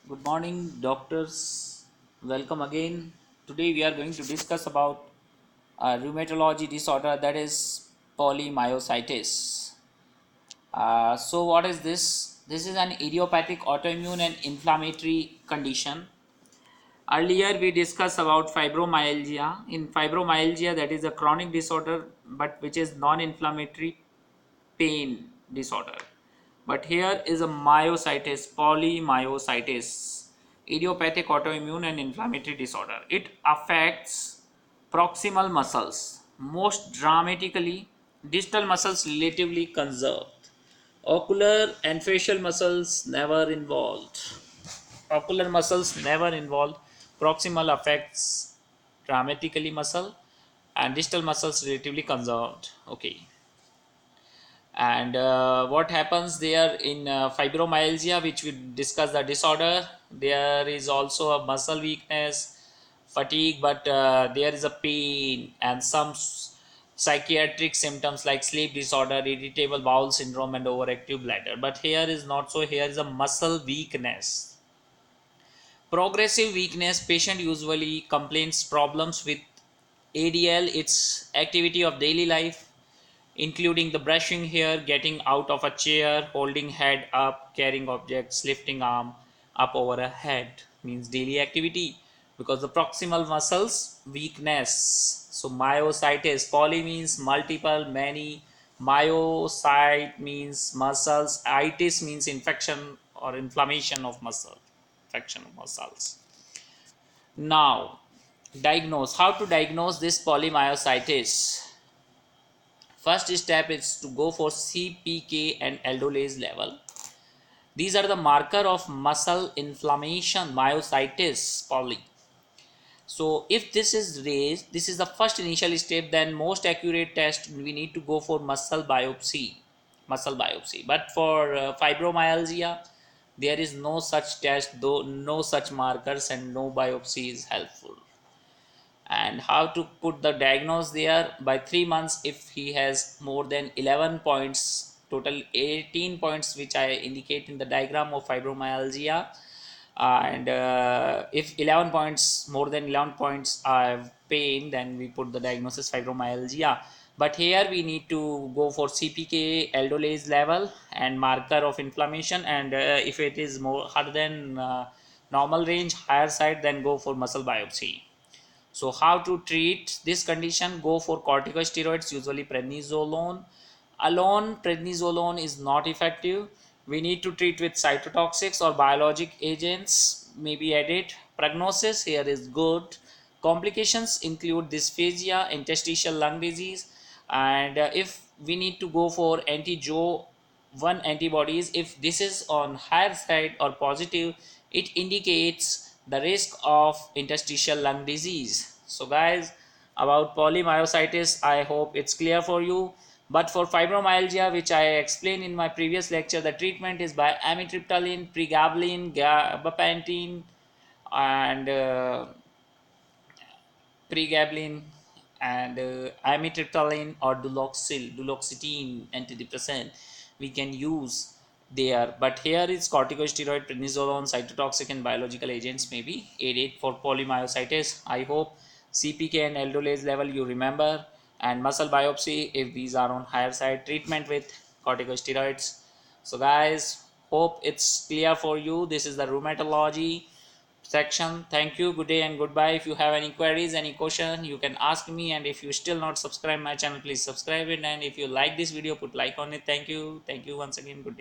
Good morning, doctors. Welcome again. Today we are going to discuss about a rheumatology disorder, that is polymyositis. So, what is this? This is an idiopathic autoimmune and inflammatory condition. Earlier we discussed about fibromyalgia. In fibromyalgia, that is a chronic disorder, but which is non-inflammatory pain disorder. But here is a myositis, polymyositis, idiopathic autoimmune and inflammatory disorder. It affects proximal muscles, most dramatically distal muscles relatively conserved. Ocular and facial muscles never involved. Ocular muscles never involved. Proximal affects dramatically muscle and distal muscles relatively conserved. Okay. And what happens there in fibromyalgia, which we discuss the disorder, there is also a muscle weakness, fatigue, but there is a pain and some psychiatric symptoms like sleep disorder, irritable bowel syndrome, and overactive bladder. But here is not so. Here is a muscle weakness. Progressive weakness, patient usually complains problems with ADL, its activity of daily life, including the brushing hair, getting out of a chair, holding head up, carrying objects, lifting arm up over a head, means daily activity, because the proximal muscles weakness. So myositis, poly means multiple, many, myocyte means muscles, itis means infection or inflammation of muscle, infection of muscles. Now, diagnose. How to diagnose this polymyositis? First step is to go for CPK and aldolase level. These are the marker of muscle inflammation, myositis, poly. So if this is raised, this is the first initial step. Then most accurate test, we need to go for muscle biopsy. Muscle biopsy. But for fibromyalgia, there is no such test, though no such markers, and no biopsy is helpful. And how to put the diagnose there: by 3 months, if he has more than 11 points, total 18 points which I indicate in the diagram of fibromyalgia, and if 11 points, more than 11 points are pain, then we put the diagnosis fibromyalgia. But here we need to go for CPK, aldolase level, and marker of inflammation, and if it is more higher than normal range, higher side, then go for muscle biopsy. So how to treat this condition? Go for corticosteroids, usually prednisolone. Alone, prednisolone is not effective. We need to treat with cytotoxics or biologic agents, maybe added. Prognosis here is good. Complications include dysphagia, interstitial lung disease, and if we need to go for anti-Jo1 antibodies, if this is on higher side or positive, it indicates the risk of interstitial lung disease. So guys, about polymyositis, I hope it's clear for you. But for fibromyalgia, which I explained in my previous lecture, the treatment is by amitriptyline, pregabalin, gabapentin, and pregabalin, and amitriptyline or duloxetine antidepressant we can use there. But here is corticosteroid, prednisolone, cytotoxic, and biological agents may be aided for polymyositis. I hope CPK and aldolase level you remember, and muscle biopsy if these are on higher side, treatment with corticosteroids. So guys, hope it's clear for you. This is the rheumatology section. Thank you, good day and goodbye. If you have any queries, any question, you can ask me, and if you still not subscribe my channel, please subscribe it, and if you like this video, put like on it. Thank you once again. Good day.